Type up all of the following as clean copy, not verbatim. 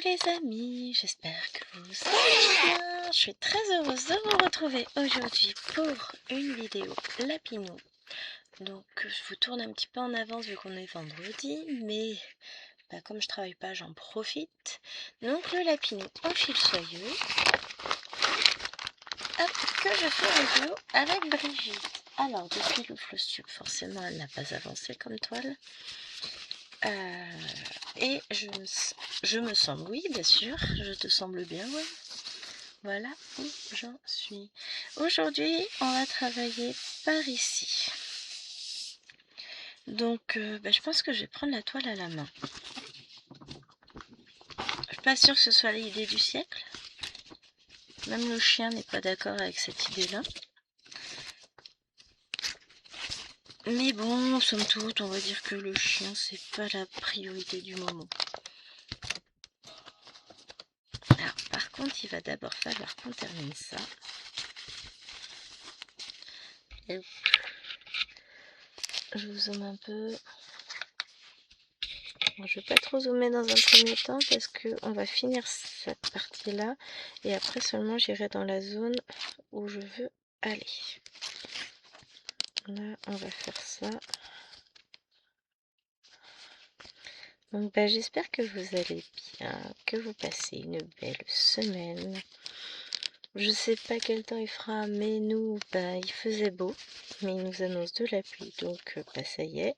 les amis, j'espère que vous allez bien. Je suis très heureuse de vous retrouver aujourd'hui pour une vidéo lapinou. Donc je vous tourne un petit peu en avance vu qu'on est vendredi, mais comme je travaille pas, j'en profite. Donc le lapinou au fil soyeux, que je fais en duo avec Brigitte. Alors depuis le floss tube, forcément elle n'a pas avancé comme toile. Et je me semble, oui bien sûr, je te semble bien, ouais. Voilà où j'en suis. Aujourd'hui, on va travailler par ici. Donc, je pense que je vais prendre la toile à la main. Je suis pas sûre que ce soit l'idée du siècle. Même le chien n'est pas d'accord avec cette idée-là. Mais bon, somme toute, on va dire que le chien, c'est pas la priorité du moment. Alors, par contre, il va d'abord falloir qu'on termine ça. Et je vous zoome un peu. Bon, je vais pas trop zoomer dans un premier temps parce que on va finir cette partie-là et après seulement j'irai dans la zone où je veux aller. Là, on va faire ça. Donc, j'espère que vous allez bien, que vous passez une belle semaine. Je sais pas quel temps il fera, mais nous, il faisait beau, mais il nous annonce de la pluie, donc ça y est.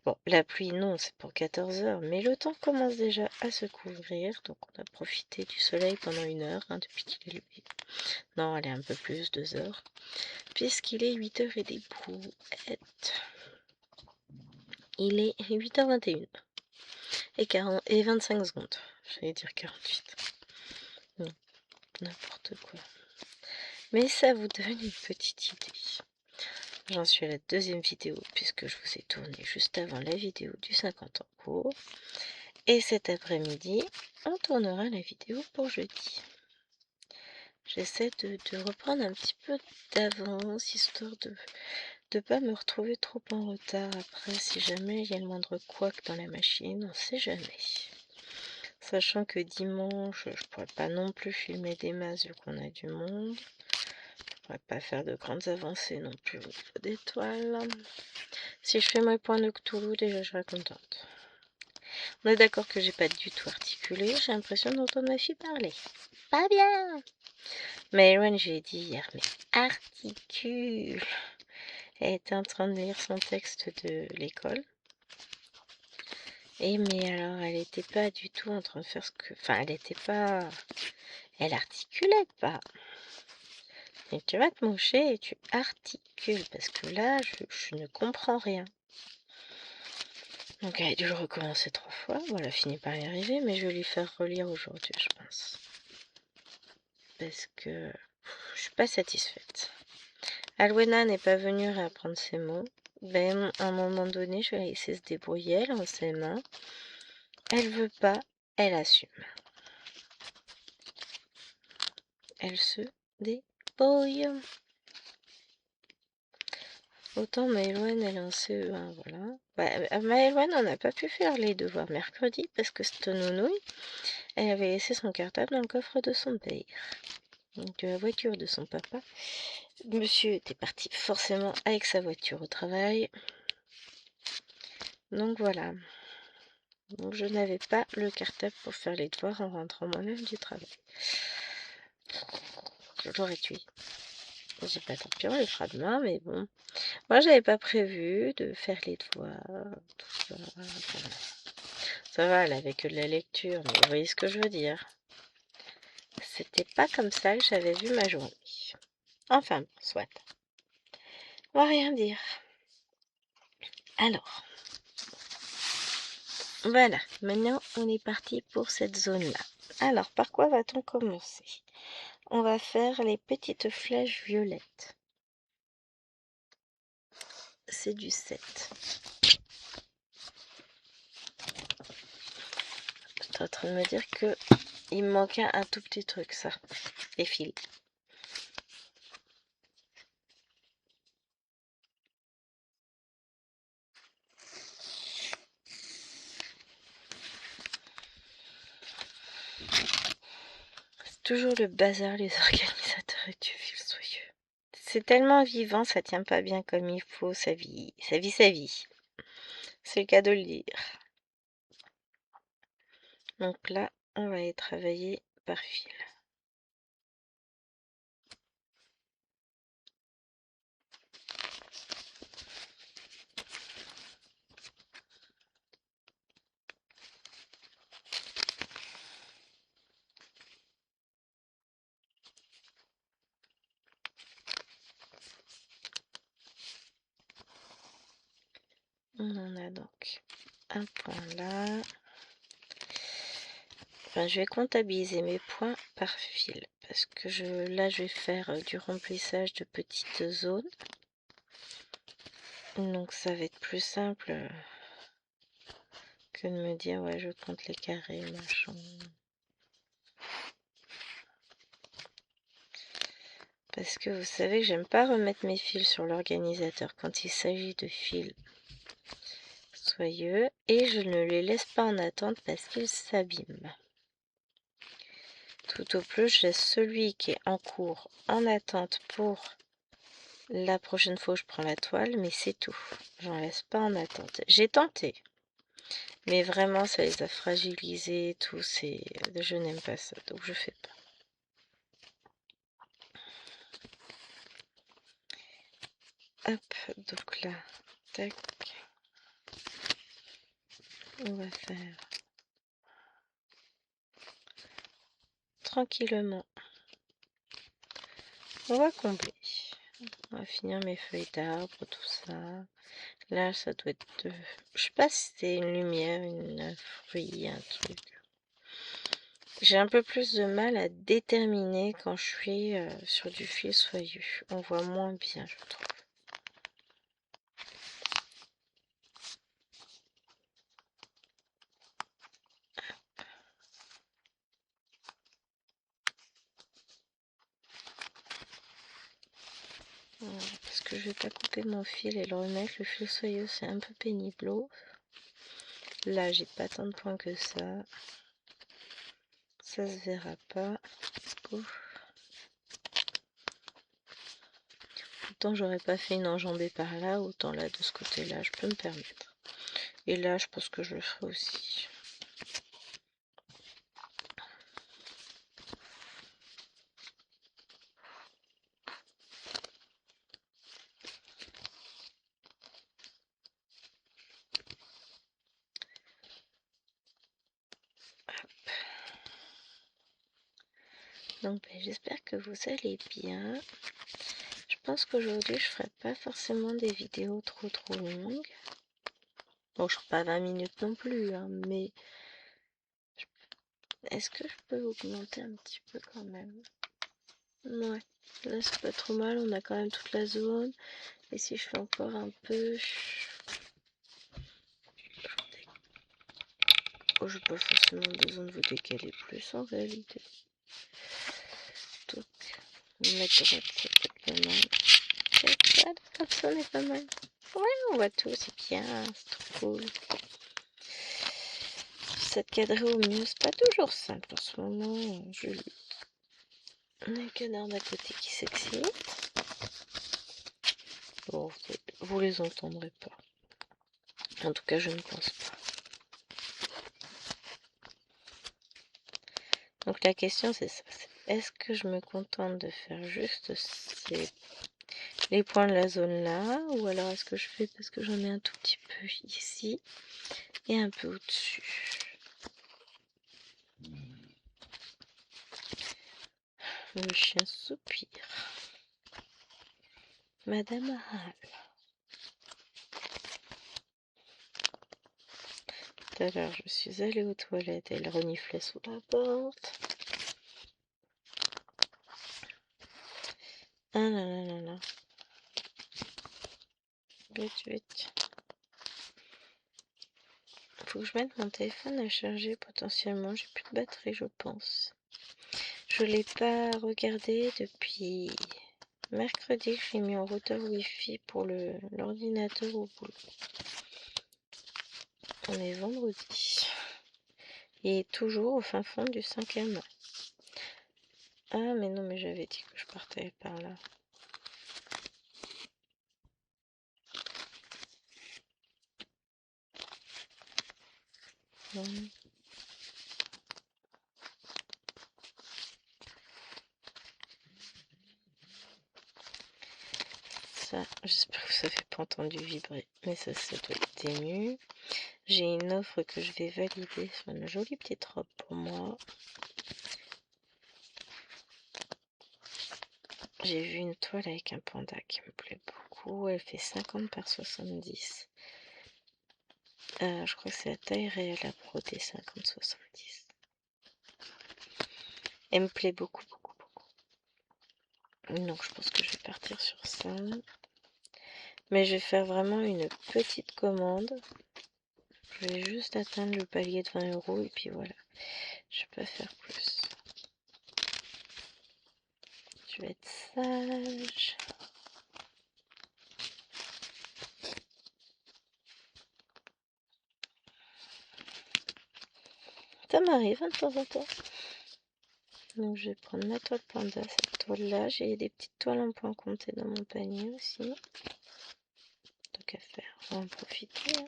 Bon, la pluie, non, c'est pour 14 heures, mais le temps commence déjà à se couvrir, donc on a profité du soleil pendant 1 heure, depuis qu'il est levé. Non, allez, un peu plus, 2 heures, puisqu'il est 8h et des brouettes. Il est 8h21 et 25 secondes. J'allais dire 48. Non, n'importe quoi. Mais ça vous donne une petite idée. J'en suis à la deuxième vidéo puisque je vous ai tourné juste avant la vidéo du 50 en cours. Et cet après-midi, on tournera la vidéo pour jeudi. J'essaie de reprendre un petit peu d'avance, histoire de ne pas me retrouver trop en retard après, si jamais il y a le moindre couac dans la machine, on ne sait jamais. Sachant que dimanche, je pourrais pas non plus filmer des masses vu qu'on a du monde. Je pourrais pas faire de grandes avancées non plus au niveau des toiles. Si je fais mes points de Cthulhu, déjà je serai contente. On est d'accord que j'ai pas du tout articulé, j'ai l'impression d'entendre ma fille parler. Pas bien! Mais Eloane, j'ai dit hier, mais articule! Elle était en train de lire son texte de l'école. Et mais alors, elle était pas du tout en train de faire ce que... Enfin, elle était pas... Elle articulait pas. Et tu vas te moucher et tu articules, parce que là, je ne comprends rien. Donc elle a dû le recommencer 3 fois. Voilà, elle finit par y arriver, mais je vais lui faire relire aujourd'hui, je pense. Parce que je suis pas satisfaite. Alwena n'est pas venue réapprendre ses mots. À un moment donné, je vais la laisser se débrouiller, elle en ses mains. Elle veut pas, elle assume. Elle se débrouille. Autant Maëlwen, elle est en CE1, voilà. Maëlwen, on n'a pas pu faire les devoirs mercredi parce que cette nounouille, elle avait laissé son cartable dans le coffre de son père. Donc de la voiture de son papa. Monsieur était parti forcément avec sa voiture au travail. Donc voilà. Donc je n'avais pas le cartable pour faire les devoirs en rentrant moi-même du travail. Je l'aurais tué. J'ai pas, tant pis, on le fera demain, mais bon. Moi, j'avais pas prévu de faire les devoirs, tout ça. Voilà. Ça va, elle avait que de la lecture, mais vous voyez ce que je veux dire. C'était pas comme ça que j'avais vu ma journée. Enfin, soit. On va rien dire. Alors. Voilà, maintenant on est parti pour cette zone-là. Alors, par quoi va-t-on commencer? On va faire les petites flèches violettes. C'est du 7. J'étais en train de me dire que il me manquait un tout petit truc, ça. Les fils. toujours le bazar, les organisateurs et du fil soyeux. C'est tellement vivant, ça tient pas bien comme il faut, sa vie. Sa vie. C'est le cas de le dire. Donc là, on va y travailler par fil. On en a donc un point là. Enfin, je vais comptabiliser mes points par fil parce que là je vais faire du remplissage de petites zones. Donc ça va être plus simple que de me dire ouais je compte les carrés, machin. Parce que vous savez que j'aime pas remettre mes fils sur l'organisateur quand il s'agit de fils soyeux et je ne les laisse pas en attente parce qu'ils s'abîment. Tout au plus, je laisse celui qui est en cours en attente pour la prochaine fois où je prends la toile, mais c'est tout. J'en laisse pas en attente. J'ai tenté, mais vraiment ça les a fragilisés, tout. Je n'aime pas ça, donc je fais pas. Hop, donc là, tac. On va faire tranquillement. On va combler. On va finir mes feuilles d'arbre, tout ça. Là, ça doit être... Je sais pas si c'est une lumière, un fruit, un truc. J'ai un peu plus de mal à déterminer quand je suis sur du fil soyeux. On voit moins bien, je trouve. Voilà, parce que je vais pas couper mon fil et le remettre. Le fil soyeux, c'est un peu pénible. Là, j'ai pas tant de points que ça. Ça se verra pas. Ouf. Autant j'aurais pas fait une enjambée par là, autant là, de ce côté-là, je peux me permettre. Et là, je pense que je le ferai aussi. Donc j'espère que vous allez bien. Je pense qu'aujourd'hui je ferai pas forcément des vidéos trop longues. Bon, je ne ferai pas 20 minutes non plus, hein, mais est-ce que je peux augmenter un petit peu quand même? Ouais, là c'est pas trop mal, on a quand même toute la zone. Et si je fais encore un peu... Oh, j'ai pas forcément besoin de vous décaler plus en réalité. Donc, on va mettre droite, c'est peut-être pas mal. Voilà, comme ça on est pas mal. Ouais, on voit tout, c'est bien, c'est trop cool. Cette cadrer au mieux, c'est pas toujours simple en ce moment. Je lutte. On a un canard d'à côté qui s'excite. Bon, vous les entendrez pas. En tout cas, je ne pense pas. Donc la question c'est ça. Est-ce que je me contente de faire juste les points de la zone là, ou alors est-ce que je fais parce que j'en ai un tout petit peu ici et un peu au-dessus. Le chien soupire. Madame Harald. Tout à l'heure, je suis allée aux toilettes et elle reniflait sous la porte. Ah là là là là. Vite. Faut que je mette mon téléphone à charger potentiellement. J'ai plus de batterie, je pense. Je l'ai pas regardé depuis mercredi que j'ai mis en routeur Wi-Fi pour l'ordinateur au boulot. On est vendredi. Et toujours au fin fond du 5e. Ah, mais non, mais j'avais dit que je partais par là. Non. Ça, j'espère que ça fait pas entendu vibrer, mais ça doit être ténu. J'ai une offre que je vais valider sur une jolie petite robe pour moi. J'ai vu une toile avec un panda qui me plaît beaucoup. Elle fait 50 par 70. Je crois que c'est la taille réelle à broder, 50-70. Elle me plaît beaucoup, beaucoup, beaucoup. Donc je pense que je vais partir sur ça. Mais je vais faire vraiment une petite commande. Je vais juste atteindre le palier de 20 € et puis voilà. Je peux pas faire plus. Je vais être sage. Ça m'arrive de temps en temps. Donc je vais prendre ma toile panda, cette toile là. J'ai des petites toiles en point compté dans mon panier aussi. Donc à faire, on va en profiter. Hein.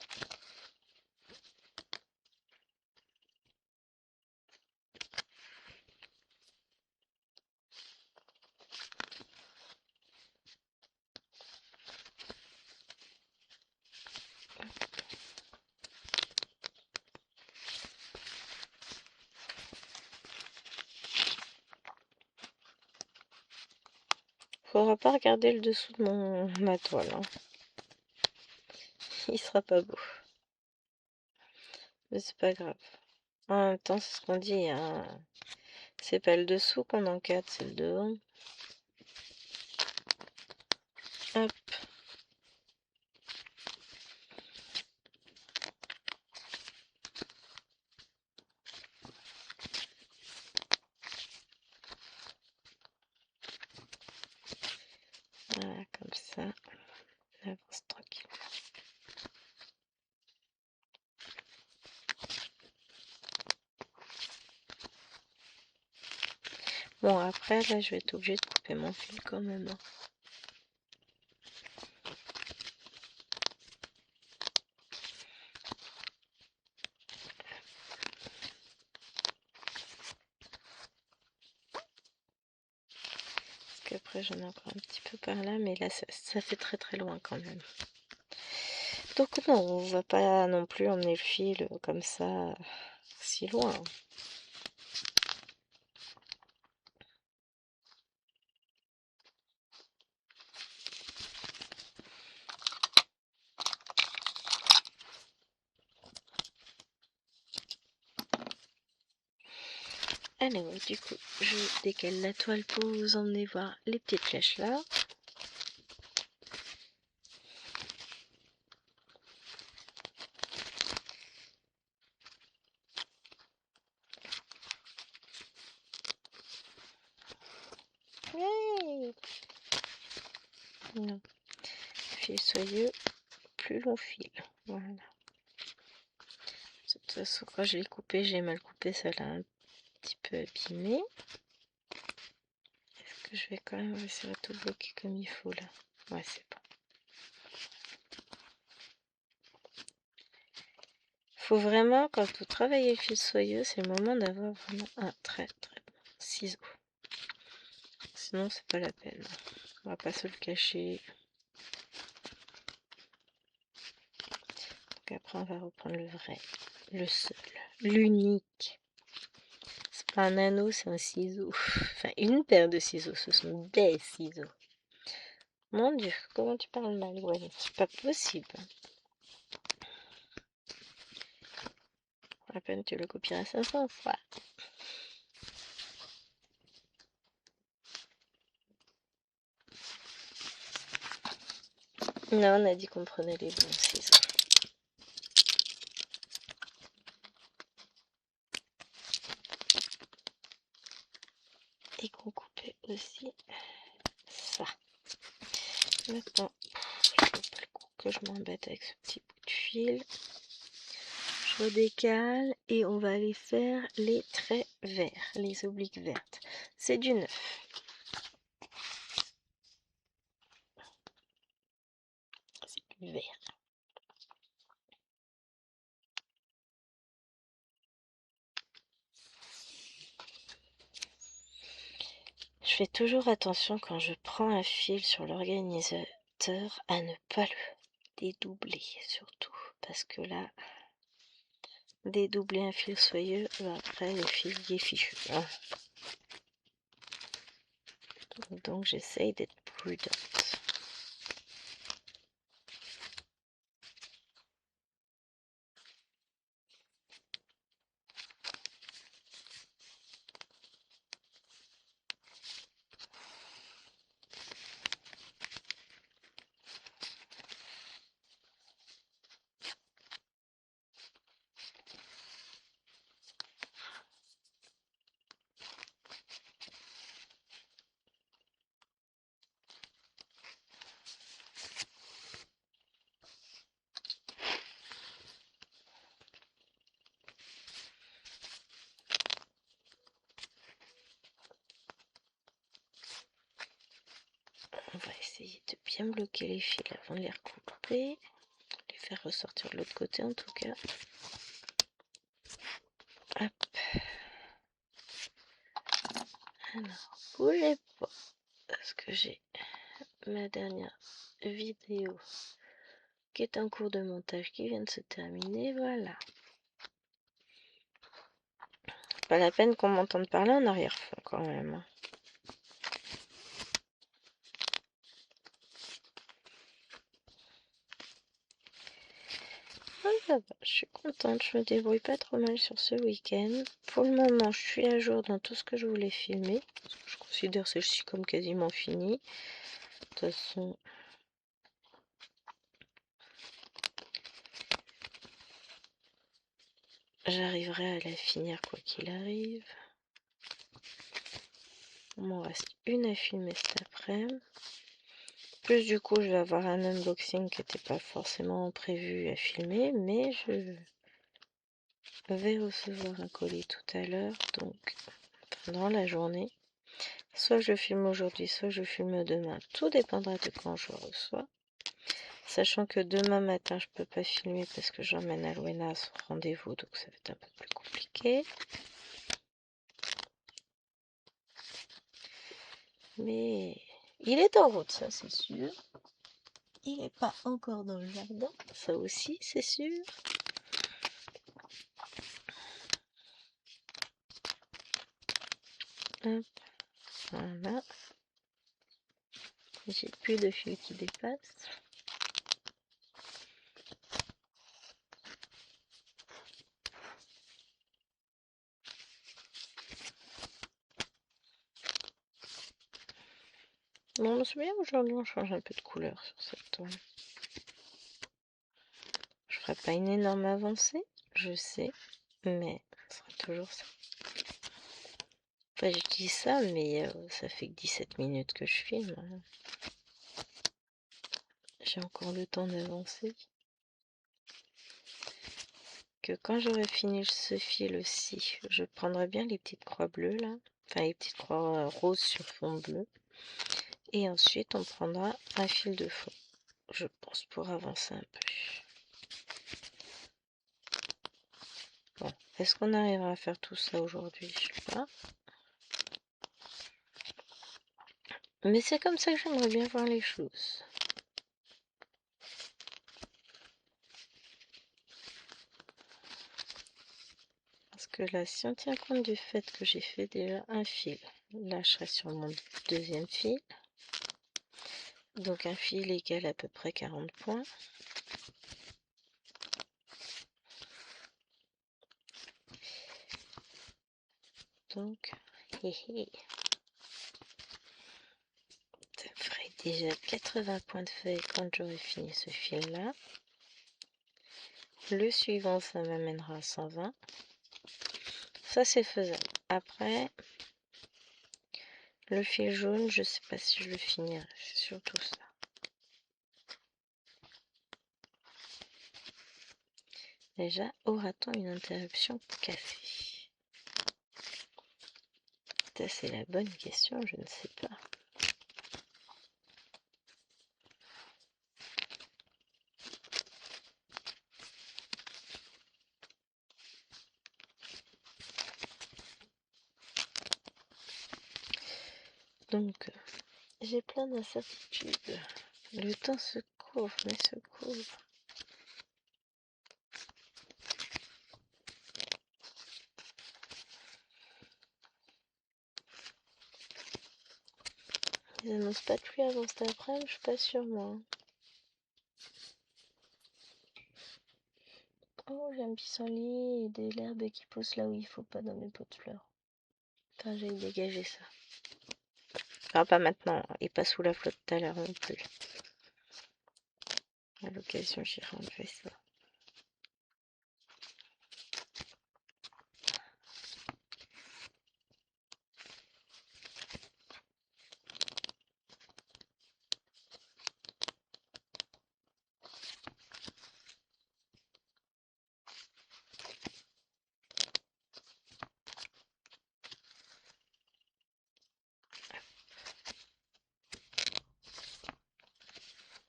Faudra pas regarder le dessous de ma toile. Hein. Il sera pas beau. Mais c'est pas grave. En même temps, c'est ce qu'on dit. Hein. C'est pas le dessous qu'on encadre, c'est le devant. Hop. Voilà, comme ça. On avance tranquille. Bon, après, là, je vais être obligée de couper mon fil quand même. Hein. Parce qu'après, j'en ai encore un petit peu par là, mais là, ça fait très très loin quand même. Donc non, on va pas non plus emmener le fil comme ça si loin. Allez, ouais, du coup, je décale la toile pour vous emmener voir les petites flèches là. Ouais. Non. Fil soyeux, plus long fil. Voilà. De toute façon, quand je l'ai coupé, j'ai mal coupé, ça l'a un petit peu abîmé. Est-ce que je vais quand même réussir à tout bloquer comme il faut là? Ouais, c'est bon. Faut vraiment, quand vous travaillez le fil soyeux, c'est le moment d'avoir vraiment un très très bon ciseau. Sinon, c'est pas la peine. On va pas se le cacher. Donc après, on va reprendre le vrai, le seul, l'unique. C'est pas un anneau, c'est un ciseau. Enfin, une paire de ciseaux, ce sont des ciseaux. Mon Dieu, comment tu parles mal, ouais, c'est pas possible. À peine tu le copieras 500 fois. Non, on a dit qu'on prenait les bons ciseaux. Et qu'on coupait aussi ça. Maintenant, je veux plus que je m'embête avec ce petit bout de fil. Je redécale et on va aller faire les traits verts, les obliques vertes. C'est du 9. C'est du vert. Je fais toujours attention quand je prends un fil sur l'organisateur à ne pas le dédoubler surtout, parce que là, dédoubler un fil soyeux, après le fil est fichu. Hein. Donc j'essaye d'être prudente. On va essayer de bien bloquer les fils avant de les recouper, les faire ressortir de l'autre côté en tout cas. Hop. Alors, bougez pas, parce que j'ai ma dernière vidéo qui est en cours de montage qui vient de se terminer, voilà. Pas la peine qu'on m'entende parler en arrière-fond quand même. Ah, ça va, je suis contente, je me débrouille pas trop mal sur ce week-end. Pour le moment, je suis à jour dans tout ce que je voulais filmer. Parce que je considère celle-ci comme quasiment finie. De toute façon, j'arriverai à la finir quoi qu'il arrive. Il m'en reste une à filmer cet après-midi. Plus du coup, je vais avoir un unboxing qui n'était pas forcément prévu à filmer, mais je vais recevoir un colis tout à l'heure, donc pendant la journée. Soit je filme aujourd'hui, soit je filme demain. Tout dépendra de quand je reçois. Sachant que demain matin, je peux pas filmer parce que j'emmène Alwena à son rendez-vous, donc ça va être un peu plus compliqué. Mais il est en route, ça c'est sûr. Il n'est pas encore dans le jardin, ça aussi c'est sûr. Hop, voilà. J'ai plus de fil qui dépasse. Bon, c'est bien, aujourd'hui on change un peu de couleur sur cette toile. Je ferai pas une énorme avancée, je sais, mais ce sera toujours ça. Enfin, je dis ça, mais ça fait que 17 minutes que je filme. Hein. J'ai encore le temps d'avancer. Que quand j'aurai fini ce fil aussi, je prendrai bien les petites croix bleues là, enfin les petites croix roses sur fond bleu. Et ensuite on prendra un fil de fond, je pense, pour avancer un peu. Bon, est-ce qu'on arrivera à faire tout ça aujourd'hui? Je sais pas. Mais c'est comme ça que j'aimerais bien voir les choses. Parce que là, si on tient compte du fait que j'ai fait déjà un fil, là je serai sur mon deuxième fil. Donc un fil égale à peu près 40 points. Donc, ça me ferait déjà 80 points de feuille quand j'aurai fini ce fil là. Le suivant, ça m'amènera à 120. Ça, c'est faisable. Après, le fil jaune, je sais pas si je le finirai. C'est surtout ça. Déjà, aura-t-on une interruption café? Ça, c'est la bonne question, je ne sais pas. Donc, j'ai plein d'incertitudes. Le temps se couvre, mais se couvre. Ils annoncent pas de pluie avant cet après-midi, je suis pas sûre moi. Oh, j'ai un pissenlit et de l'herbe qui pousse là où il faut pas dans mes pots de fleurs. Enfin, j'ai dégagé ça. Enfin, pas maintenant, et pas sous la flotte tout à l'heure non plus. À l'occasion, j'irai enlever ça.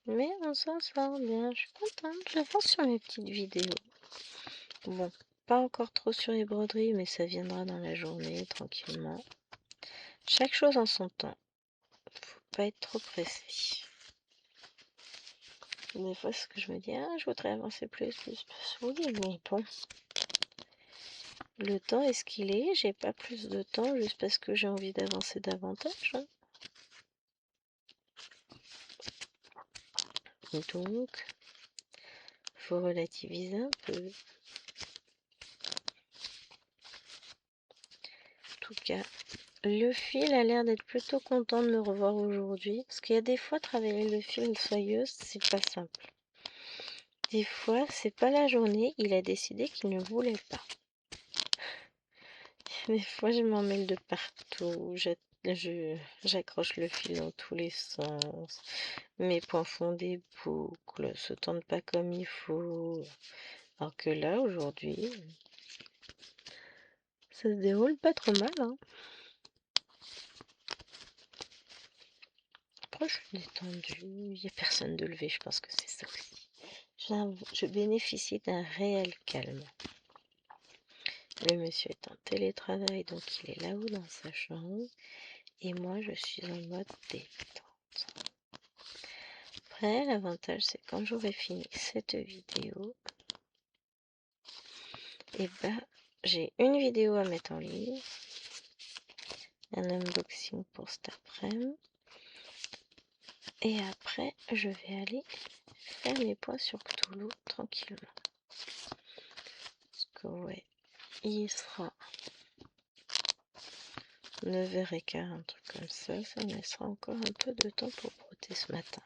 Mais on s'en sort bien, je suis contente, j'avance sur mes petites vidéos. Bon, pas encore trop sur les broderies, mais ça viendra dans la journée, tranquillement. Chaque chose en son temps. Faut pas être trop pressé. Des fois, c'est ce que je me dis, ah, je voudrais avancer plus. Oui, mais bon. Le temps est ce qu'il est, j'ai pas plus de temps juste parce que j'ai envie d'avancer davantage. Hein. Donc, faut relativiser un peu. En tout cas, le fil a l'air d'être plutôt content de me revoir aujourd'hui. Parce qu'il y a des fois, travailler le fil soyeuse, c'est pas simple. Des fois, c'est pas la journée, il a décidé qu'il ne voulait pas. Des fois, je m'en mêle de partout, j'accroche le fil dans tous les sens. Mes points font des boucles, se tendent pas comme il faut. Alors que là, aujourd'hui, ça se déroule pas trop mal. Hein. Après, je suis détendue, il n'y a personne de lever, je pense que c'est ça aussi. Je bénéficie d'un réel calme. Le monsieur est en télétravail, donc il est là-haut dans sa chambre. Et moi, je suis en mode détente. Après, l'avantage, c'est quand j'aurai fini cette vidéo, et bah, j'ai une vidéo à mettre en ligne. Un unboxing pour cet après-midi. Et après, je vais aller faire mes points sur Cthulhu tranquillement. Parce que ouais, il sera 9h15, un truc comme ça. Ça me laissera encore un peu de temps pour broder ce matin.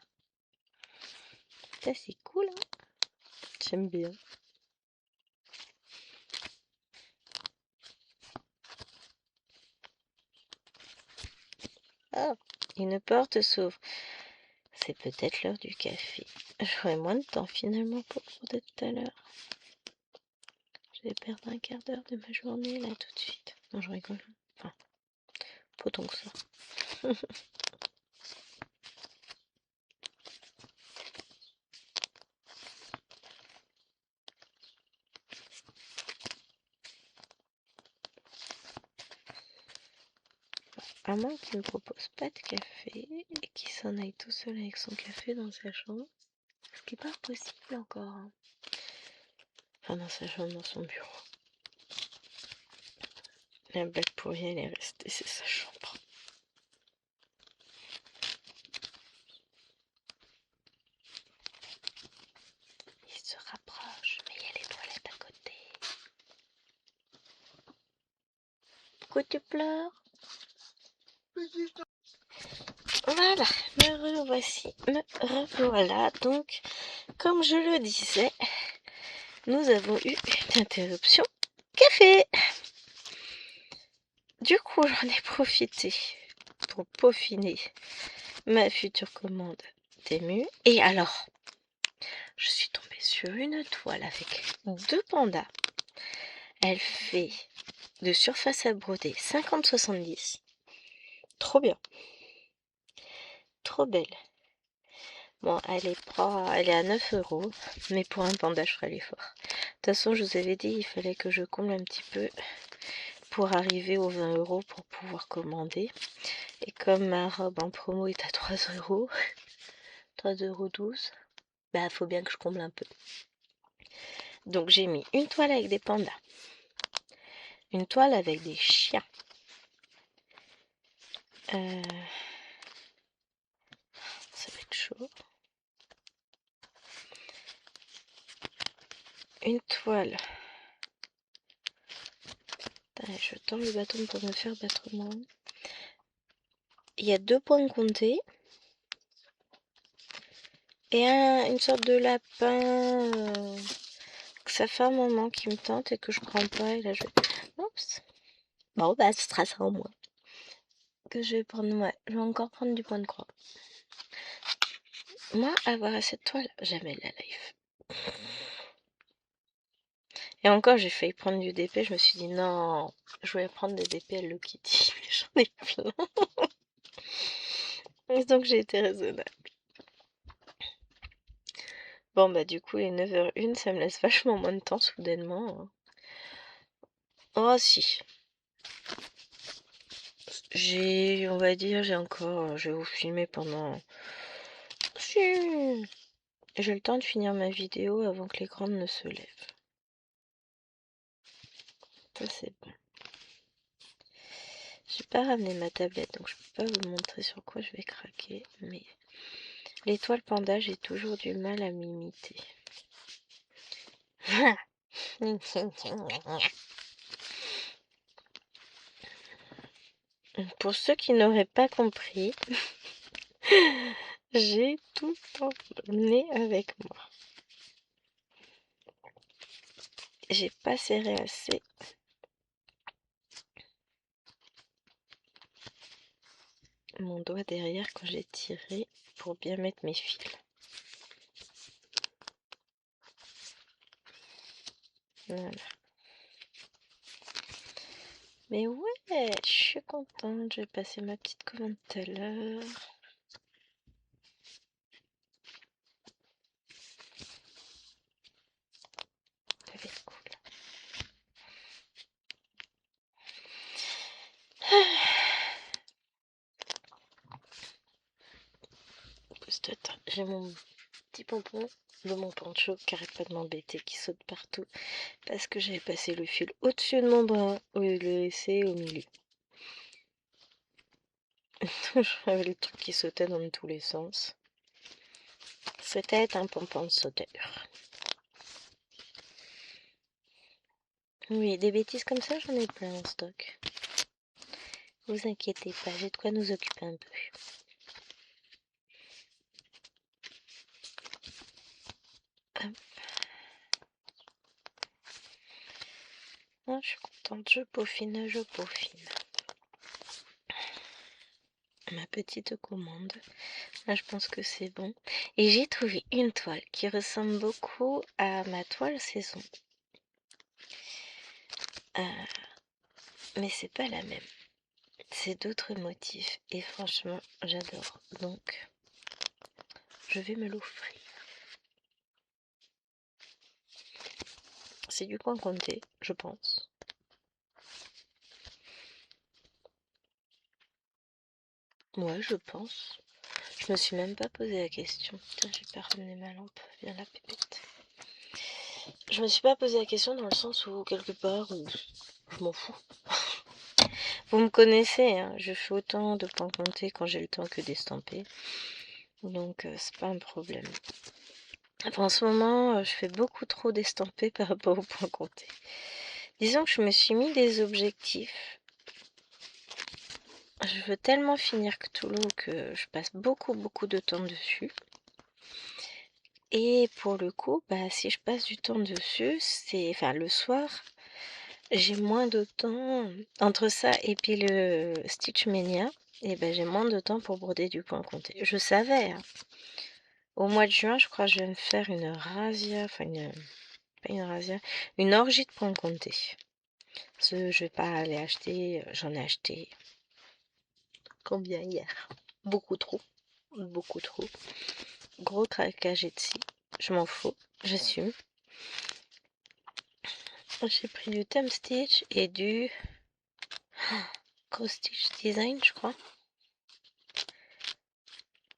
Ça, c'est cool, hein. J'aime bien. Ah, une porte s'ouvre. C'est peut-être l'heure du café. J'aurai moins de temps finalement pour broder tout à l'heure. Je vais perdre un quart d'heure de ma journée là tout de suite. Non, je rigole. Enfin, pas tant que ça. À moins qu'il ne me propose pas de café et qu'il s'en aille tout seul avec son café dans sa chambre. Ce qui n'est pas possible encore. Hein. Enfin, dans sa chambre, dans son bureau. La blague pourrie, elle est restée, c'est sa chambre. Il se rapproche, mais il y a les toilettes à côté. Pourquoi tu pleures? Voilà, me revoici, me revoilà. Donc, comme je le disais, nous avons eu une interruption café. Du coup, j'en ai profité pour peaufiner ma future commande Temu. Et alors, je suis tombée sur sur une toile avec 2 pandas. Elle fait de surface à broder 50-70. Trop bien. Trop belle. Bon, elle est à 9 €, mais pour un panda, je ferai l'effort. De toute façon, je vous avais dit, il fallait que je comble un petit peu pour arriver aux 20 € pour pouvoir commander. Et comme ma robe en promo est à 3 €, 3,12 €, bah faut bien que je comble un peu. Donc j'ai mis une toile avec des pandas, une toile avec des chiens, ça va être chaud, une toile, je tends le bâton pour me faire battre moins. Il y a 2 points comptés et une sorte de lapin que ça fait un moment qui me tente et que je prends pas, et là je vais... Oups. Bon bah ce sera ça au moins que je vais prendre. Ouais, je vais encore prendre du point de croix. Moi, avoir cette toile, jamais la life. Et encore, j'ai failli prendre du DP, je me suis dit non, je voulais prendre des DP Hello Kitty, mais j'en ai plein. Donc j'ai été raisonnable. Bon bah du coup, les 9h01, ça me laisse vachement moins de temps soudainement. Oh si. On va dire, je vais vous filmer pendant... Si. J'ai le temps de finir ma vidéo avant que l'écran ne se lève. Ça c'est bon. J'ai pas ramené ma tablette, donc je peux pas vous montrer sur quoi je vais craquer, mais l'étoile panda, j'ai toujours du mal à m'imiter. Pour ceux qui n'auraient pas compris, j'ai tout emmené avec moi. J'ai pas serré assez. Mon doigt derrière quand j'ai tiré pour bien mettre mes fils. Voilà. Mais ouais, je suis contente. J'ai passé ma petite commande tout à l'heure. Ça va être cool. J'ai mon petit pompon de mon poncho qui arrête pas de m'embêter, qui saute partout parce que j'avais passé le fil au-dessus de mon bras au lieu de le laisser au milieu. J'avais le truc qui sautait dans tous les sens. C'était un pompon de sauteur. Oui, des bêtises comme ça, j'en ai plein en stock. Vous inquiétez pas, j'ai de quoi nous occuper un peu. Hop. Ah, je suis contente, je peaufine, ma petite commande. Là, je pense que c'est bon. Et j'ai trouvé une toile qui ressemble beaucoup à ma toile saison. Mais c'est pas la même. C'est d'autres motifs. Et franchement, j'adore. Donc, je vais me l'offrir. C'est du coin comté, je pense. Ouais, je pense. Je me suis même pas posé la question. Putain, j'ai pas ramené ma lampe. Viens là, pépette. Je me suis pas posé la question dans le sens où, quelque part, où je m'en fous. Vous me connaissez, hein, je fais autant de points comptés quand j'ai le temps que d'estamper. Donc, c'est pas un problème. Enfin, en ce moment, je fais beaucoup trop d'estampés par rapport aux points comptés. Disons que je me suis mis des objectifs. Je veux tellement finir Cthulhu que je passe beaucoup de temps dessus. Et pour le coup, bah, si je passe du temps dessus, enfin, le soir, j'ai moins de temps entre ça et puis le Stitch Mania. Et ben j'ai moins de temps pour broder du point compté. Je savais, hein. Au mois de juin, je crois que je vais me faire une razzia, enfin pas une razzia, une orgie de points comptés. Parce que je vais pas aller acheter, j'en ai acheté combien hier? Beaucoup trop, beaucoup trop. Gros craquage Etsy, je m'en fous, j'assume. J'ai pris du Thumb Stitch et du Cross Stitch Design, je crois.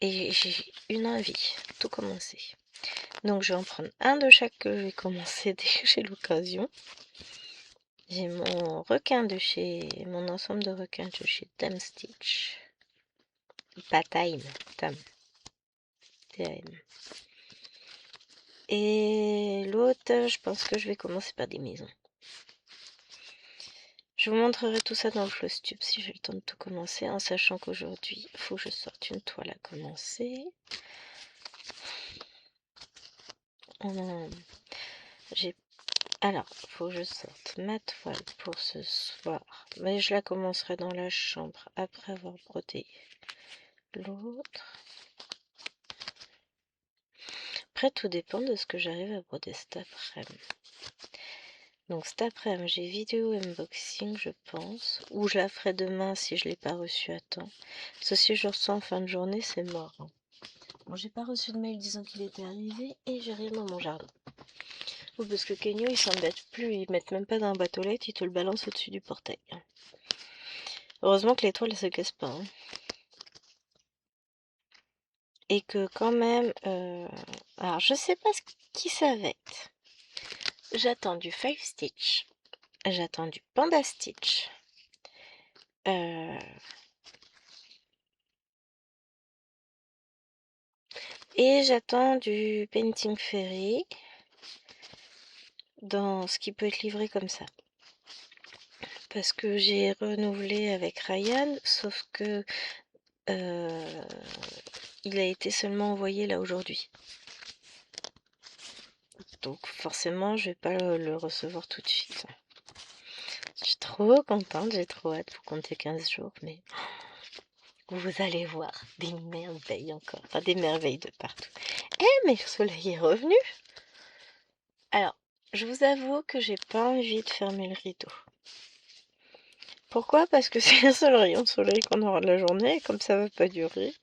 Et j'ai une envie, tout commencer. Donc je vais en prendre un de chaque que je vais commencer dès que j'ai l'occasion. J'ai mon requin de chez, mon ensemble de requins de chez Thumb Stitch. Pas Time, Thumb. TAM. Et l'autre, je pense que je vais commencer par des maisons. Je vous montrerai tout ça dans le Flosstube si j'ai le temps de tout commencer, en sachant qu'aujourd'hui, il faut que je sorte une toile à commencer. J'ai Alors, faut que je sorte ma toile pour ce soir. Mais je la commencerai dans la chambre après avoir brodé l'autre. Après, tout dépend de ce que j'arrive à broder cet après-midi. Donc cet après-midi, j'ai vidéo unboxing, je pense. Ou je la ferai demain si je ne l'ai pas reçue à temps. Parce que si je le reçois en fin de journée, c'est mort. Bon, j'ai pas reçu de mail disant qu'il était arrivé et j'ai rien dans mon jardin. Ou parce que Kenyo, ils s'embêtent plus, ils mettent même pas dans un bateau lettre, ils te le balancent au-dessus du portail. Heureusement que les toiles ne se cassent pas. Hein. Et que quand même... Alors, je sais pas ce qui ça va être. J'attends du Five Stitch. J'attends du Panda Stitch. Et j'attends du Painting Fairy. Dans ce qui peut être livré comme ça. Parce que j'ai renouvelé avec Ryan, sauf que... il a été seulement envoyé là aujourd'hui. Donc forcément, je vais pas le recevoir tout de suite. Je suis trop contente, j'ai trop hâte pour compter 15 jours, mais vous allez voir des merveilles encore, enfin des merveilles de partout. Eh, mais le soleil est revenu! Alors, je vous avoue que j'ai pas envie de fermer le rideau. Pourquoi? Parce que c'est un seul rayon de soleil qu'on aura de la journée, et comme ça va pas durer,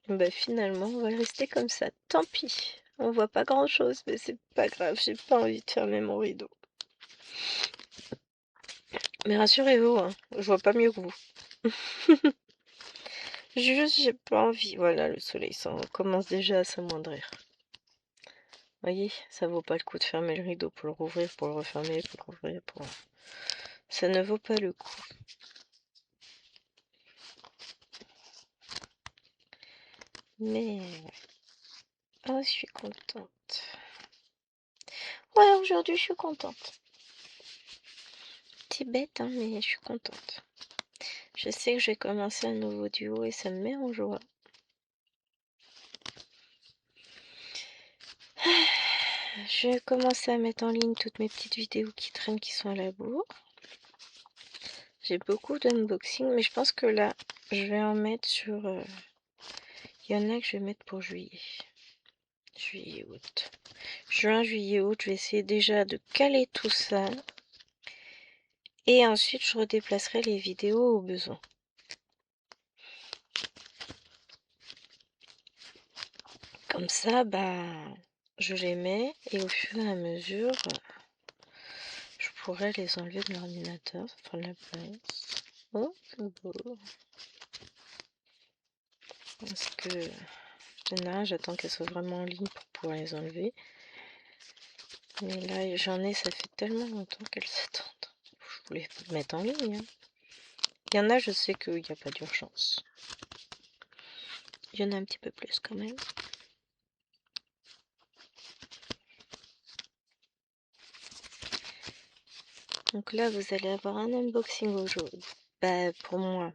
bah finalement on va rester comme ça. Tant pis, on voit pas grand chose, mais c'est pas grave, j'ai pas envie de fermer mon rideau. Mais rassurez-vous, hein, je vois pas mieux que vous. Juste, j'ai pas envie. Voilà, le soleil commence déjà à s'amoindrir. Voyez, ça vaut pas le coup de fermer le rideau pour le rouvrir, pour le refermer, pour le rouvrir, pour... Ça ne vaut pas le coup. Mais... Oh, je suis contente. Ouais, aujourd'hui, je suis contente. C'est bête, hein, mais je suis contente. Je sais que je vais commencer un nouveau duo et ça me met en joie. Je vais commencer à mettre en ligne toutes mes petites vidéos qui traînent, qui sont à la bourre. J'ai beaucoup d'unboxing, mais je pense que là, je vais en mettre sur... Il y en a que je vais mettre pour juillet. Juillet, août. Juin, juillet, août, je vais essayer déjà de caler tout ça. Et ensuite, je redéplacerai les vidéos au besoin. Comme ça, bah, je les mets et au fur et à mesure, je pourrais les enlever de l'ordinateur. Ça prend de la place. Oh, c'est beau. Parce que, là, j'attends qu'elles soient vraiment en ligne pour pouvoir les enlever. Mais là, j'en ai, ça fait tellement longtemps qu'elles s'attendent. Je voulais les mettre en ligne. Hein. Il y en a, je sais qu'il n'y a pas d'urgence. Il y en a un petit peu plus quand même. Donc là, vous allez avoir un unboxing aujourd'hui. Bah, pour moi,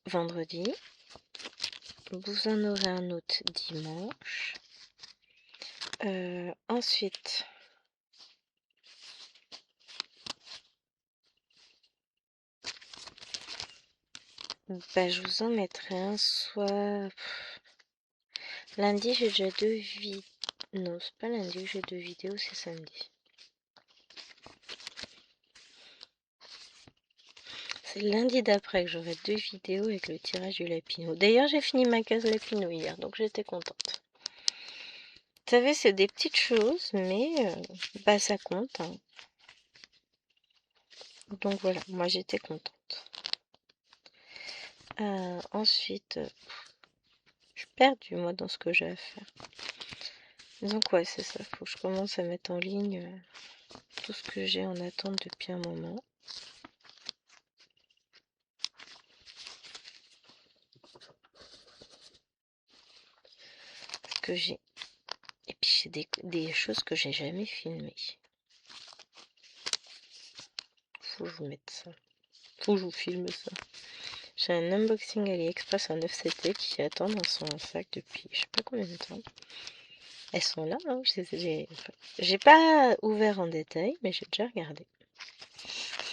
vendredi. Vous en aurez un autre dimanche. Ensuite, bah, je vous en mettrai un soit Lundi, j'ai déjà 2 vidéos. Non, c'est pas lundi que j'ai 2 vidéos, c'est samedi. C'est lundi d'après que j'aurai 2 vidéos avec le tirage du Lapino. D'ailleurs, j'ai fini ma case Lapino hier, donc j'étais contente. Vous savez, c'est des petites choses, mais bah ça compte, hein. Donc voilà, moi j'étais contente. Ensuite, je suis perdue moi dans ce que j'ai à faire. Donc ouais, c'est ça, faut que je commence à mettre en ligne tout ce que j'ai en attente depuis un moment. Que j'ai. Et puis j'ai des choses que j'ai jamais filmées. Faut que je vous mette ça. Faut que je vous filme ça. J'ai un unboxing AliExpress en 9CT qui attend dans son sac depuis je sais pas combien de temps. Elles sont là, hein. J'ai pas ouvert en détail, mais j'ai déjà regardé.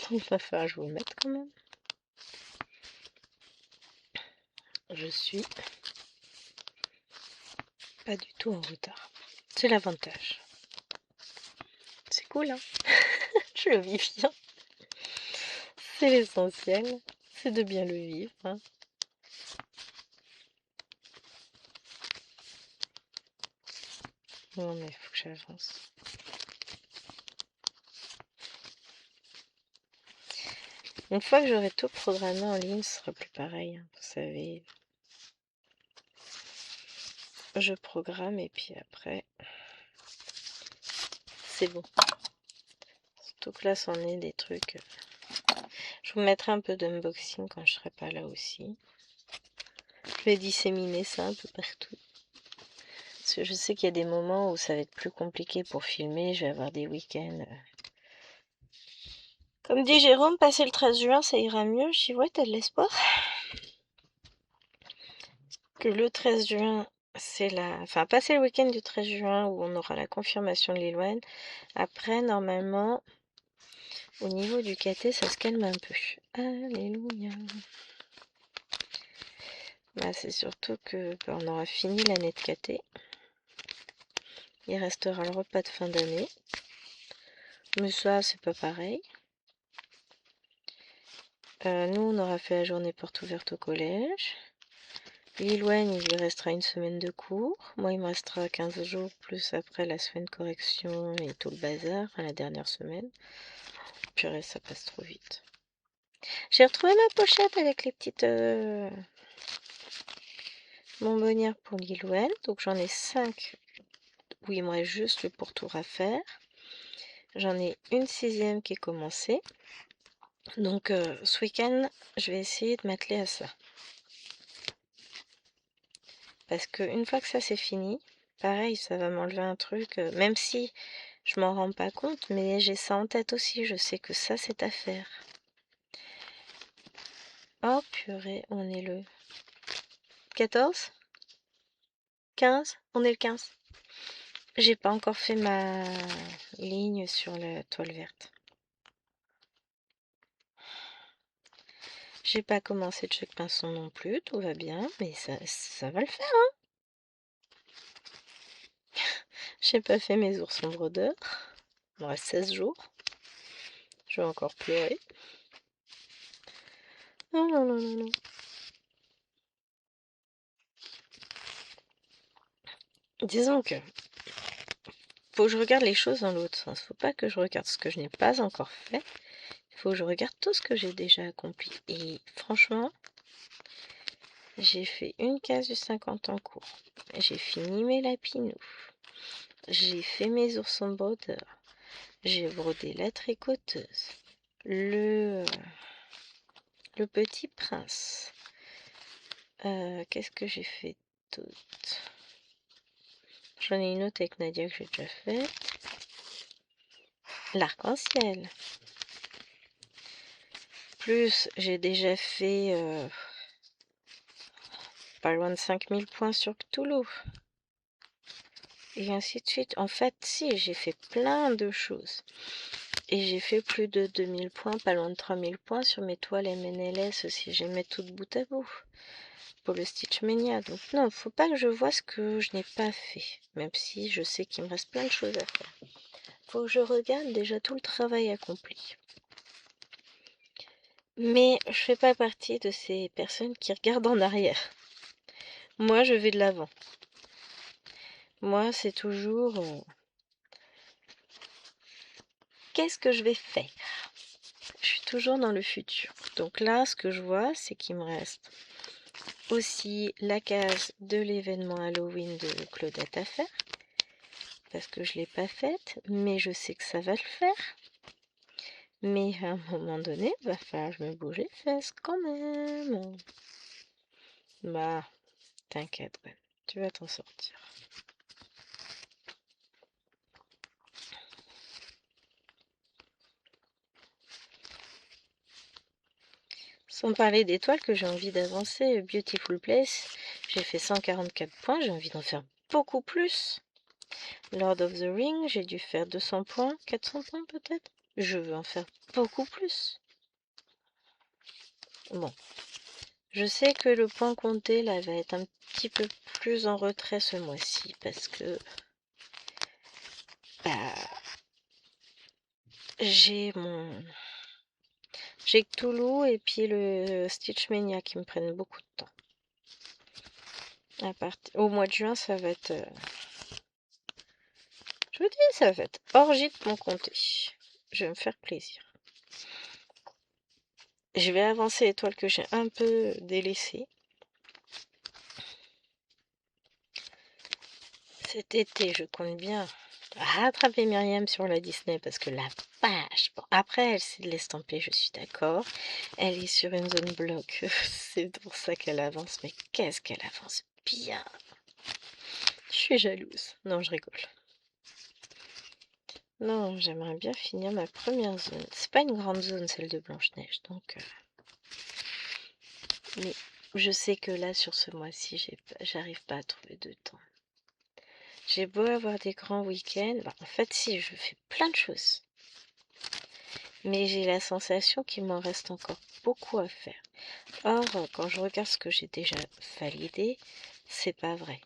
Donc il va falloir que je vous le mette quand même. Je suis pas du tout en retard. C'est l'avantage. C'est cool, hein. Je le vis bien. C'est l'essentiel. C'est de bien le vivre, hein. Non mais il faut que j'avance. Une fois que j'aurai tout programmé en ligne, ce sera plus pareil, hein, vous savez. Je programme et puis après, c'est bon. Surtout que là, c'en est des trucs. Je vous mettrai un peu d'unboxing quand je serai pas là aussi. Je vais disséminer ça un peu partout. Parce que je sais qu'il y a des moments où ça va être plus compliqué pour filmer. Je vais avoir des week-ends. Comme dit Jérôme, passer le 13 juin, ça ira mieux. Je dis, ouais, t'as de l'espoir. Que le 13 juin, c'est la... Enfin, passer le week-end du 13 juin où on aura la confirmation de Lil Wayne. Après, normalement, au niveau du KT, ça se calme un peu. Alléluia. Bah, c'est surtout que bah, on aura fini l'année de KT. Il restera le repas de fin d'année. Mais ça, c'est pas pareil. Nous, on aura fait la journée porte ouverte au collège. Lil Wayne, il lui restera une semaine de cours. Moi, il me restera 15 jours, plus après la semaine correction et tout le bazar, enfin, la dernière semaine. Purée, ça passe trop vite. J'ai retrouvé ma pochette avec les petites bonbonnières pour Lil Wayne. Donc, j'en ai 5 où il me reste juste le pourtour à faire. J'en ai une 6e qui est commencée. Donc, ce week-end, je vais essayer de m'atteler à ça. Parce qu'une fois que ça c'est fini, pareil, ça va m'enlever un truc, même si je m'en rends pas compte, mais j'ai ça en tête aussi, je sais que ça c'est à faire. Oh purée, on est le 14 15 On est le 15. J'ai pas encore fait ma ligne sur la toile verte. J'ai pas commencé de chaque pinceau non plus, tout va bien, mais ça va le faire, hein. J'ai pas fait mes oursons brodeurs. Il me reste 16 jours. Je vais encore pleurer. Non, non, non, non, non. Disons que faut que je regarde les choses dans l'autre sens. Faut pas que je regarde ce que je n'ai pas encore fait. Il faut que je regarde tout ce que j'ai déjà accompli. Et franchement, j'ai fait une case du 50 en cours. J'ai fini mes lapinous. J'ai fait mes oursons brodeurs. J'ai brodé la tricoteuse. Le petit prince. Qu'est-ce que j'ai fait d'autre? J'en ai une autre avec Nadia que j'ai déjà fait. L'arc-en-ciel. Plus, j'ai déjà fait pas loin de 5000 points sur Cthulhu. Et ainsi de suite. En fait, si, j'ai fait plein de choses. Et j'ai fait plus de 2000 points, pas loin de 3000 points sur mes toiles MNLS si je les mets toutes bout à bout. pour le Stitch Mania. Donc non, faut pas que je vois ce que je n'ai pas fait, même si je sais qu'il me reste plein de choses à faire. Faut que je regarde déjà tout le travail accompli. Mais je fais pas partie de ces personnes qui regardent en arrière. Moi, je vais de l'avant. Moi, c'est toujours qu'est-ce que je vais faire? Je suis toujours dans le futur. Donc là, ce que je vois, c'est qu'il me reste aussi la case de l'événement Halloween de Claudette à faire. Parce que je ne l'ai pas faite, mais je sais que ça va le faire. Mais à un moment donné, il va falloir que je me bouge les fesses quand même. Bah, t'inquiète, ouais, tu vas t'en sortir. Sans parler d'étoiles que j'ai envie d'avancer, Beautiful Place, j'ai fait 144 points, j'ai envie d'en faire beaucoup plus. Lord of the Ring, j'ai dû faire 200 points, 400 points peut-être. Je veux en faire beaucoup plus. Bon, je sais que le point compté là va être un petit peu plus en retrait ce mois-ci parce que bah, j'ai Cthulhu et puis le Stitch Mania qui me prennent beaucoup de temps. Au mois de juin, ça va être... Je vous dis, ça va être orgie de mon comté. Je vais me faire plaisir. Je vais avancer l'étoile que j'ai un peu délaissée. Cet été, je compte bien rattraper Myriam sur la Disney parce que la vache... Bon, après, elle sait de l'estamper, je suis d'accord. Elle est sur une zone bloc. C'est pour ça qu'elle avance. Mais qu'est-ce qu'elle avance bien! Je suis jalouse. Non, je rigole. Non, j'aimerais bien finir ma première zone. C'est pas une grande zone, celle de Blanche-Neige, donc... Mais je sais que là, sur ce mois-ci, j'arrive pas à trouver de temps. J'ai beau avoir des grands week-ends, bah, en fait, si, je fais plein de choses. Mais j'ai la sensation qu'il m'en reste encore beaucoup à faire. Or, quand je regarde ce que j'ai déjà validé, c'est pas vrai.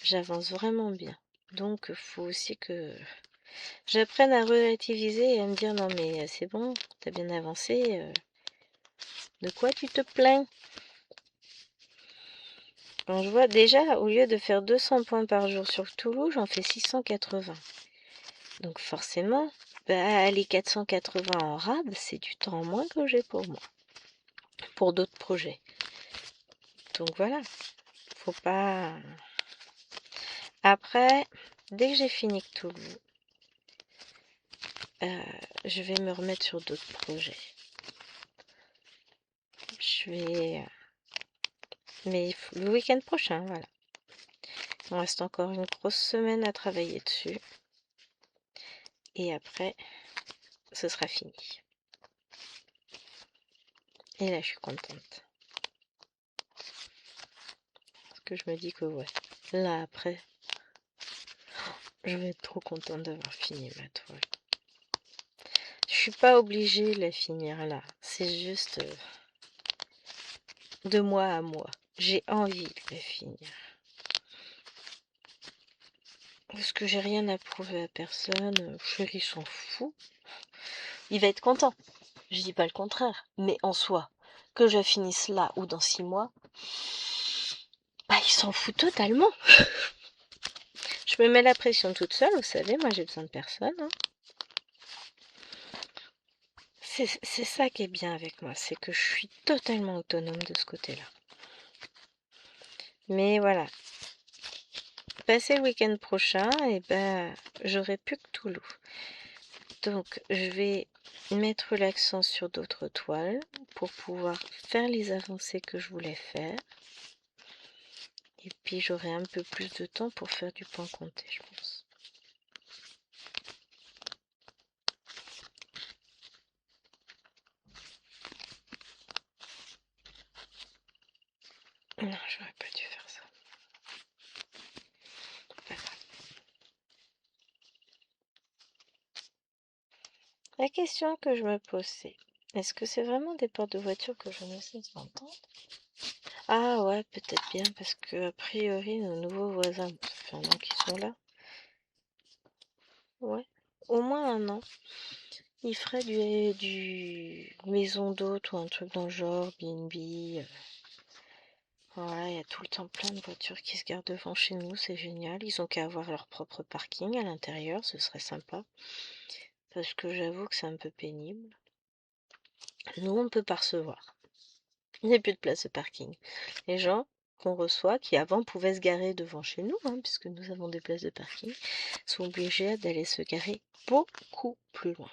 J'avance vraiment bien. Donc, il faut aussi que j'apprenne à relativiser et à me dire non mais c'est bon, t'as bien avancé, de quoi tu te plains? Quand je vois déjà, au lieu de faire 200 points par jour sur Toulouse, j'en fais 680. Donc forcément, bah, les 480 en rab, c'est du temps en moins que j'ai pour moi, pour d'autres projets. Donc voilà, faut pas... Après, dès que j'ai fini Toulouse, je vais me remettre sur d'autres projets. Je vais... Mais le week-end prochain, voilà. Il me reste encore une grosse semaine à travailler dessus. Et après, ce sera fini. Et là, je suis contente. Parce que je me dis que ouais, là après, je vais être trop contente d'avoir fini ma toile. Je suis pas obligée de la finir là. C'est juste de moi à moi. J'ai envie de la finir. Parce que j'ai rien à prouver à personne. Chéri s'en fout. Il va être content. Je dis pas le contraire. Mais en soi, que je la finisse là ou dans 6 mois, bah il s'en fout totalement. Je me mets la pression toute seule, vous savez, moi j'ai besoin de personne. Hein. C'est ça qui est bien avec moi, c'est que je suis totalement autonome de ce côté-là. Mais voilà, passer le week-end prochain, et ben, j'aurai plus que Toulouse. Donc, je vais mettre l'accent sur d'autres toiles pour pouvoir faire les avancées que je voulais faire. Et puis, j'aurai un peu plus de temps pour faire du point compté, je pense. Non, j'aurais pas dû faire ça. Pas grave. La question que je me pose, c'est Est-ce que c'est vraiment des portes de voiture que je ne sais entendre? Ah ouais, peut-être bien, parce que a priori, nos nouveaux voisins, ça fait 1 an qu'ils sont là. Ouais, au moins 1 an. Ils feraient du maison d'hôte ou un truc dans le genre, B&B. Voilà, il y a tout le temps plein de voitures qui se garent devant chez nous, c'est génial. Ils ont qu'à avoir leur propre parking à l'intérieur, ce serait sympa. Parce que j'avoue que c'est un peu pénible. Nous, on ne peut pas recevoir. Il n'y a plus de place de parking. Les gens qu'on reçoit, qui avant pouvaient se garer devant chez nous, hein, puisque nous avons des places de parking, sont obligés d'aller se garer beaucoup plus loin.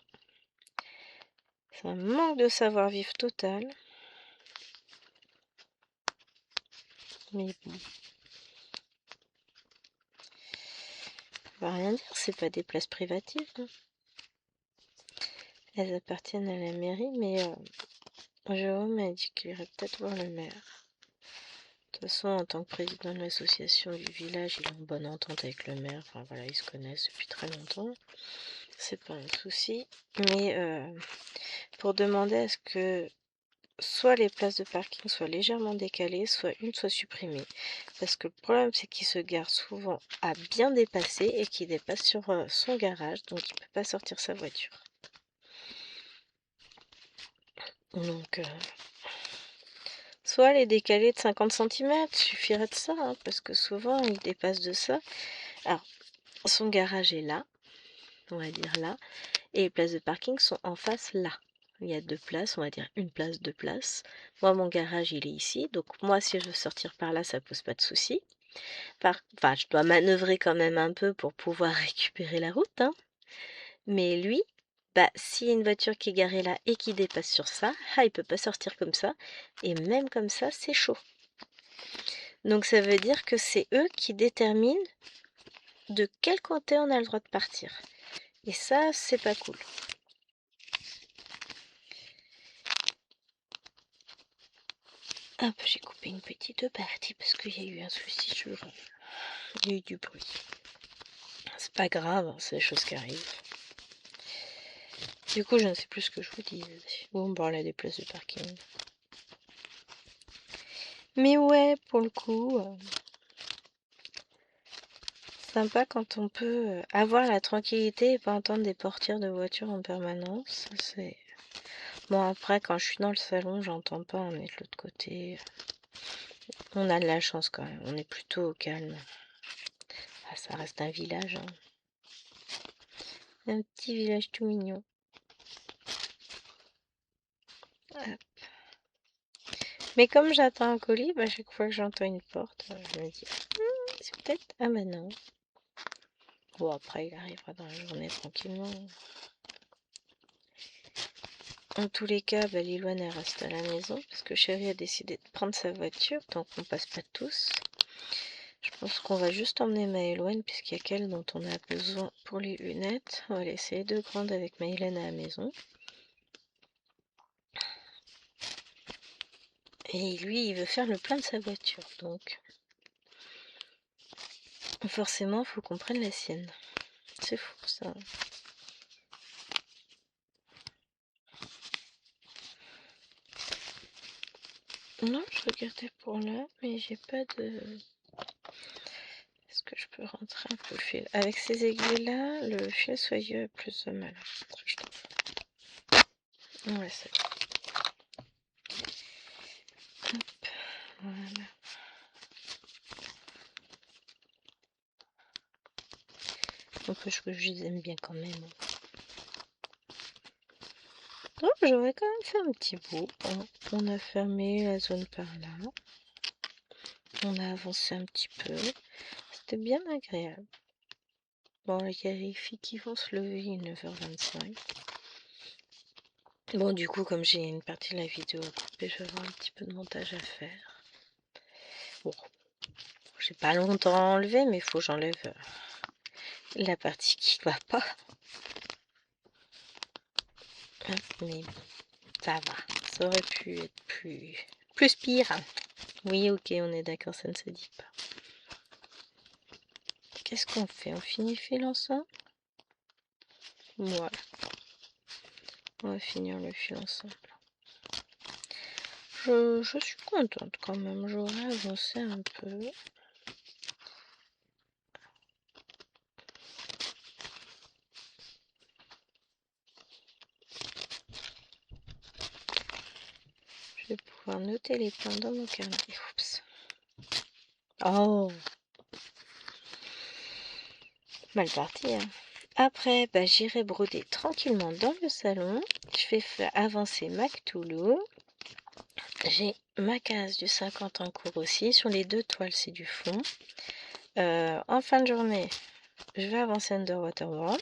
C'est un manque de savoir-vivre total. Mais bon. On va rien dire, c'est pas des places privatives, hein. Elles appartiennent à la mairie, mais Jérôme m'a dit qu'il irait peut-être voir le maire. De toute façon, en tant que président de l'association du village, il est en bonne entente avec le maire. Enfin voilà, ils se connaissent depuis très longtemps. C'est pas un souci. Mais pour demander à ce que soit les places de parking soient légèrement décalées, soit une soit supprimée. Parce que le problème, c'est qu'il se gare souvent à bien dépasser et qu'il dépasse sur son garage, donc il ne peut pas sortir sa voiture. Donc, soit les décaler de 50 cm, suffirait de ça, hein, parce que souvent il dépasse de ça. Alors, son garage est là, on va dire là, et les places de parking sont en face là. Il y a 2 places, on va dire une place, 2 places. Moi, mon garage, il est ici, donc moi, si je veux sortir par là, ça pose pas de souci. Enfin, je dois manœuvrer quand même un peu pour pouvoir récupérer la route, hein. Mais lui, bah, s'il y a une voiture qui est garée là et qui dépasse sur ça, il peut pas sortir comme ça. Et même comme ça, c'est chaud. Donc ça veut dire que c'est eux qui déterminent de quel côté on a le droit de partir. Et ça, c'est pas cool. Hop, j'ai coupé une petite partie parce qu'il y a eu un souci sur... Il y a eu du bruit. C'est pas grave, hein, c'est des choses qui arrivent. Du coup, je ne sais plus ce que je vous disais. Bon, on parlait des places de parking. Mais ouais, pour le coup, sympa quand on peut avoir la tranquillité et pas entendre des portières de voiture en permanence. C'est... Bon, après, quand je suis dans le salon, j'entends pas, on est de l'autre côté. On a de la chance quand même, on est plutôt au calme. Ah, ça reste un village, hein. Un petit village tout mignon. Hop. Mais comme j'attends un colis, bah, chaque fois que j'entends une porte, je me dis, c'est peut-être... Ah bah non. Bon, après, il arrivera dans la journée tranquillement. En tous les cas, bah, Lilouane elle reste à la maison parce que Chérie a décidé de prendre sa voiture, donc on passe pas tous. Je pense qu'on va juste emmener Maëloine puisqu'il y a qu'elle dont on a besoin pour les lunettes. On va laisser 2 grandes avec Maëlène à la maison. Et lui, il veut faire le plein de sa voiture, donc forcément, il faut qu'on prenne la sienne. C'est fou ça. Non, je regardais pour là, mais j'ai pas de... Est-ce que je peux rentrer un peu le fil? Avec ces aiguilles-là, le fil soyeux a plus de mal, je trouve. Ouais, c'est... Hop, voilà. N'empêche que je les aime bien quand même. Oh, j'aurais quand même fait un petit bout. On a fermé la zone par là. On a avancé un petit peu. C'était bien agréable. Bon, il y a les filles qui vont se lever, il est 9h25. Bon, du coup, comme j'ai une partie de la vidéo à couper, je vais avoir un petit peu de montage à faire. Bon, j'ai pas longtemps à enlever, mais il faut que j'enlève la partie qui va pas. Mais bon, ça va. Ça aurait pu être plus pire. Oui, ok, on est d'accord, ça ne se dit pas. Qu'est-ce qu'on fait? On finit le fil ensemble? Voilà. On va finir le fil ensemble. Je suis contente quand même, j'aurais avancé un peu. Je vais pouvoir noter les points dans mon carnet. Oups. Oh, mal parti, hein. Après, bah, j'irai broder tranquillement dans le salon. Je vais faire avancer ma Cthulhu. J'ai ma case du 50 en cours aussi. Sur les 2 toiles, c'est du fond. En fin de journée, je vais avancer Underwater World.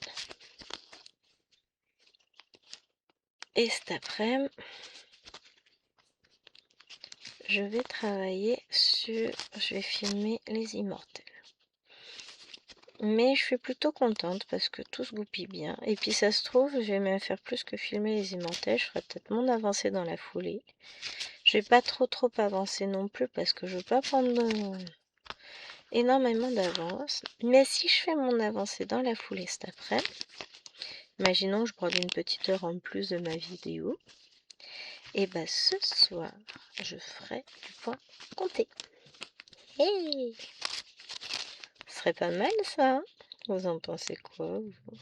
Et cet après-midi, je vais travailler sur... Je vais filmer les Immortels. Mais je suis plutôt contente parce que tout se goupille bien. Et puis ça se trouve, je vais même faire plus que filmer les Immortels. Je ferai peut-être mon avancée dans la foulée. Je vais pas trop avancer non plus parce que je veux pas prendre énormément d'avance. Mais si je fais mon avancée dans la foulée cet après-midi, imaginons que je brode une petite heure en plus de ma vidéo. Et bah ce soir, je ferai du point compté. Hey, ce serait pas mal ça, hein? Vous en pensez quoi, vous?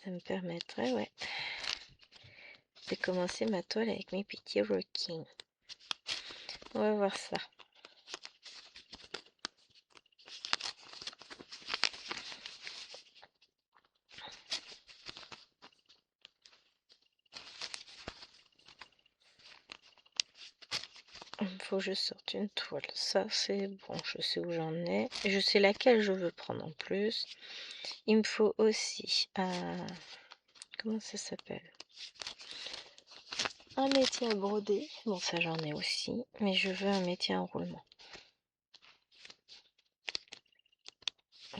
Ça me permettrait, ouais, de commencer ma toile avec mes petits rockings. On va voir ça. Il faut que je sorte une toile. Ça, c'est bon. Je sais où j'en ai. Je sais laquelle je veux prendre en plus. Il me faut aussi comment ça s'appelle? Un métier à broder. Bon, ça, j'en ai aussi. Mais je veux un métier à enroulement.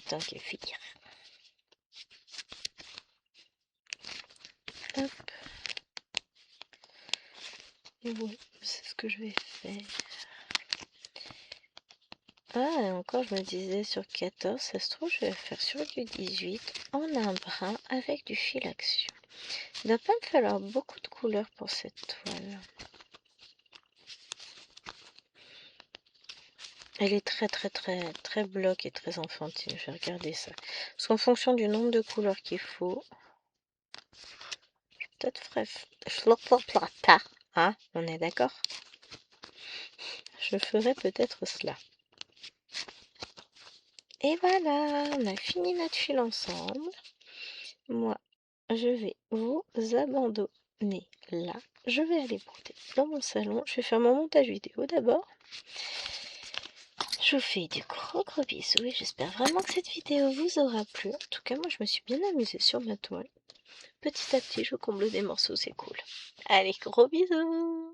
Tant que faire. Hop. Et bon, c'est ce que je vais faire. Ah, encore, je me disais sur 14, ça se trouve, je vais faire sur du 18 en un brin avec du fil action. Il ne doit pas me falloir beaucoup de couleurs pour cette toile. Elle est très bloc et très enfantine. Je vais regarder ça. Parce qu'en fonction du nombre de couleurs qu'il faut, peut-être hein, on est d'accord? Je ferai peut-être cela. Et voilà, on a fini notre fil ensemble. Moi, je vais vous abandonner là. Je vais aller broder dans mon salon. Je vais faire mon montage vidéo d'abord. Je vous fais de gros bisous et j'espère vraiment que cette vidéo vous aura plu. En tout cas, moi, je me suis bien amusée sur ma toile. Petit à petit, je comble des morceaux, c'est cool. Allez, gros bisous!